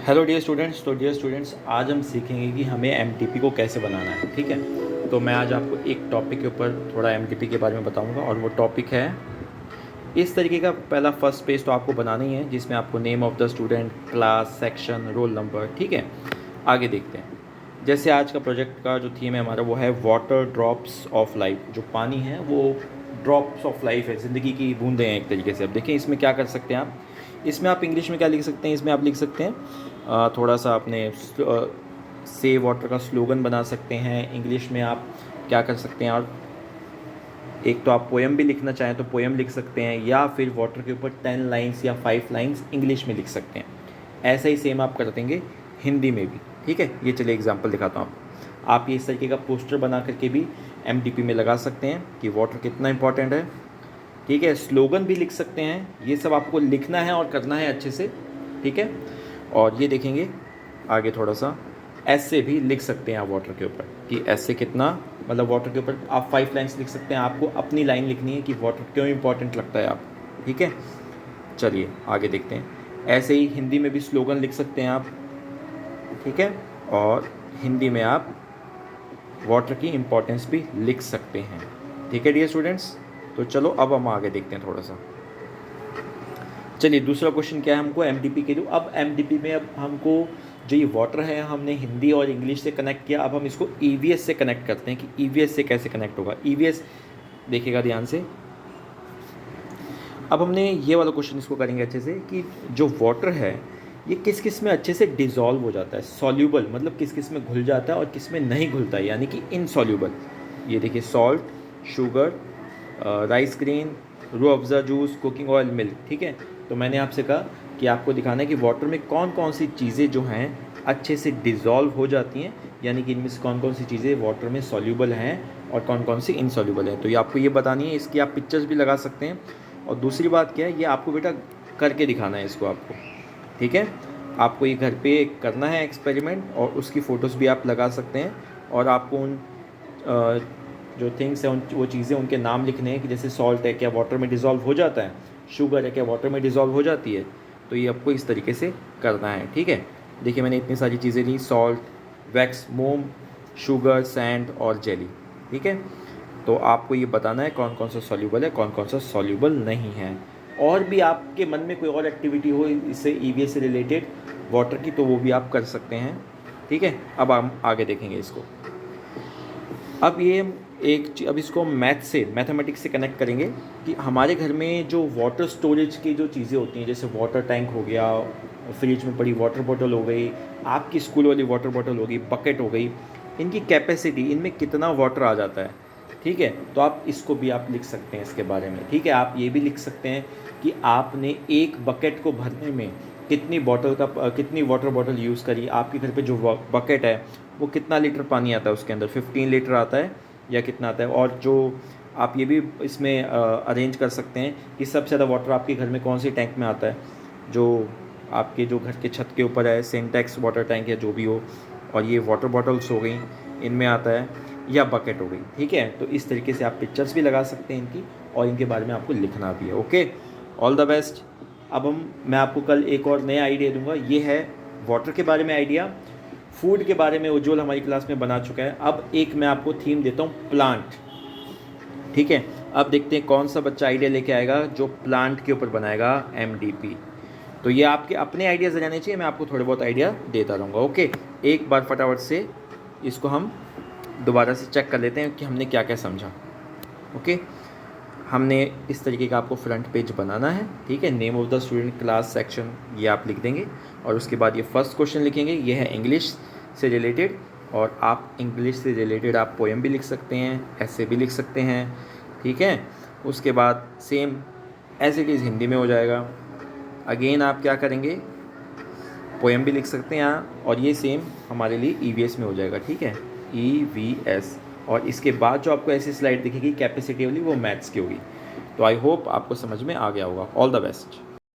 Hello dear students. तो dear students, आज हम सीखेंगे कि हमें एमटीपी को कैसे बनाना है। ठीक है, तो मैं आज आपको एक टॉपिक के ऊपर थोड़ा एमटीपी के बारे में बताऊंगा और वो टॉपिक है इस तरीके का। पहला फर्स्ट पेज तो आपको बनाना ही है, जिसमें आपको name of the student, class, section, roll number. ठीक है, आगे देखते हैं। जैसे आज का प्रोजेक्ट का जो थीम है हमारा वो है वाटर ड्रॉप्स ऑफ लाइफ। जो पानी है वो ड्रॉप्स ऑफ लाइफ है, ज़िंदगी की बूंदें हैं एक तरीके से। अब देखिए इसमें क्या कर सकते हैं आप। इसमें आप इंग्लिश में क्या लिख सकते हैं, इसमें आप लिख सकते हैं थोड़ा सा अपने सेव वाटर का स्लोगन बना सकते हैं। इंग्लिश में आप क्या कर सकते हैं, और एक तो आप पोएम भी लिखना चाहें तो पोएम लिख सकते हैं, या फिर वाटर के ऊपर 10 लाइन्स या 5 लाइन्स इंग्लिश में लिख सकते हैं। ऐसा ही सेम आप कर देंगे हिंदी में भी। ठीक है, ये चलिए एग्जांपल दिखाता हूँ आपको। आप ये इस तरीके का पोस्टर बना करके भी एमटीपी में लगा सकते हैं कि वाटर कितना इंपॉर्टेंट है। ठीक है, स्लोगन भी लिख सकते हैं। ये सब आपको लिखना है और करना है अच्छे से। ठीक है, और ये देखेंगे आगे थोड़ा सा ऐसे भी लिख सकते हैं आप वाटर के ऊपर कि ऐसे कितना, मतलब वाटर के ऊपर आप 5 लाइन्स लिख सकते हैं। आपको अपनी लाइन लिखनी है कि वाटर क्यों इंपॉर्टेंट लगता है आपको। ठीक है, चलिए आगे देखते हैं। ऐसे ही हिंदी में भी स्लोगन लिख सकते हैं आप। ठीक है, और हिंदी में आप वाटर की इम्पोर्टेंस भी लिख सकते हैं। ठीक है डियर स्टूडेंट्स, तो चलो अब हम आगे देखते हैं थोड़ा सा। चलिए दूसरा क्वेश्चन क्या है हमको एमटीपी के लिए। अब एमटीपी में अब हमको जो ये वाटर है हमने हिंदी और इंग्लिश से कनेक्ट किया। अब हम इसको ईवीएस से कनेक्ट करते हैं कि ईवीएस से कैसे कनेक्ट होगा। ईवीएस देखिएगा ध्यान से। अब हमने ये वाला क्वेश्चन इसको करेंगे अच्छे से कि जो वाटर है ये किस किस में अच्छे से डिज़ोल्व हो जाता है। सॉल्यूबल मतलब किस किस में घुल जाता है और किस में नहीं घुलता है, यानी कि इनसॉल्यूबल। ये देखिए सॉल्ट, शुगर, राइस ग्रेन, रू Afza juice, cooking oil, milk. ठीक है, तो मैंने आपसे कहा कि आपको दिखाना है कि वाटर में कौन कौन सी चीज़ें जो हैं अच्छे से डिज़ोल्व हो जाती हैं, यानी कि इनमें से कौन कौन सी चीज़ें वाटर में सॉल्यूबल हैं और कौन कौन सी इनसॉल्यूबल हैं। तो ये आपको ये बतानी है। इसकी आप पिक्चर्स भी लगा सकते हैं। और दूसरी बात क्या है, ये आपको बेटा करके दिखाना है इसको आपको। ठीक है, आपको ये घर पे करना है एक्सपेरिमेंट, और उसकी फ़ोटोज़ भी आप लगा सकते हैं। और आपको उन जो थिंग्स हैं, उन वो चीज़ें, उनके नाम लिखने हैं कि जैसे सॉल्ट है क्या वाटर में डिज़ोल्व हो जाता है, शुगर है क्या वाटर में डिज़ोल्व हो जाती है। तो ये आपको इस तरीके से करना है। ठीक है, देखिए मैंने इतनी सारी चीज़ें ली, सॉल्ट, वैक्स, मोम, शुगर, सैंड और जेली। ठीक है, तो आपको ये बताना है कौन कौन सा सॉल्यूबल है, कौन कौन सा सॉल्यूबल नहीं है। और भी आपके मन में कोई और एक्टिविटी हो इससे ईवीएस से रिलेटेड वाटर की, तो वो भी आप कर सकते हैं। ठीक है, अब हम आगे देखेंगे इसको। अब ये अब इसको मैथ से, मैथमेटिक्स से कनेक्ट करेंगे कि हमारे घर में जो वाटर स्टोरेज की जो चीज़ें होती हैं, जैसे वाटर टैंक हो गया, फ्रिज में पड़ी वाटर बॉटल हो गई, आपकी स्कूल वाली वाटर बॉटल हो गई, बकेट हो गई, इनकी कैपेसिटी, इनमें कितना वाटर आ जाता है। ठीक है, तो आप इसको भी आप लिख सकते हैं इसके बारे में। ठीक है, आप ये भी लिख सकते हैं कि आपने एक बकेट को भरने में कितनी वाटर बॉटल यूज़ करी। आपके घर पे जो बकेट है वो कितना लीटर पानी आता है, उसके अंदर 15 लीटर आता है या कितना आता है। और जो आप ये भी इसमें अरेंज कर सकते हैं कि सबसे ज़्यादा वाटर आपके घर में कौन सी टैंक में आता है, जो आपके जो घर के छत के ऊपर है, सिंटेक्स वाटर टैंक या जो भी हो। और ये वाटर बॉटल्स हो गई, इनमें आता है, या बकेट हो गई। ठीक है, तो इस तरीके से आप पिक्चर्स भी लगा सकते हैं इनकी, और इनके बारे में आपको लिखना भी है। Okay, all the best. अब मैं आपको कल एक और नया आइडिया दूंगा। ये है वाटर के बारे में आइडिया। फूड के बारे में उज्ज्वल हमारी क्लास में बना चुका है। अब एक मैं आपको थीम देता हूँ, प्लांट। ठीक है, अब देखते हैं कौन सा बच्चा आइडिया लेके आएगा जो प्लांट के ऊपर बनाएगा एमडीपी। तो ये आपके अपने आइडियाज़ रहने चाहिए, मैं आपको थोड़े बहुत आइडिया देता रहूँगा। ओके, एक बार फटाफट से इसको हम दोबारा से चेक कर लेते हैं कि हमने क्या क्या समझा। ओके, हमने इस तरीके का आपको फ्रंट पेज बनाना है। ठीक है, name of the student, class, section, ये आप लिख देंगे। और उसके बाद ये फर्स्ट क्वेश्चन लिखेंगे, ये है इंग्लिश से रिलेटेड। और आप इंग्लिश से रिलेटेड आप पोएम भी लिख सकते हैं, ऐसे भी लिख सकते हैं। ठीक है, उसके बाद same as it is Hindi में हो जाएगा। अगेन आप क्या करेंगे, पोएम भी लिख सकते हैं यहाँ, और ये सेम हमारे लिए ईवीएस में हो जाएगा। ठीक है, ईवीएस। और इसके बाद जो आपको ऐसी स्लाइड दिखेगी कैपेसिटी वाली, वो मैथ्स की होगी। तो आई होप आपको समझ में आ गया होगा। All the best.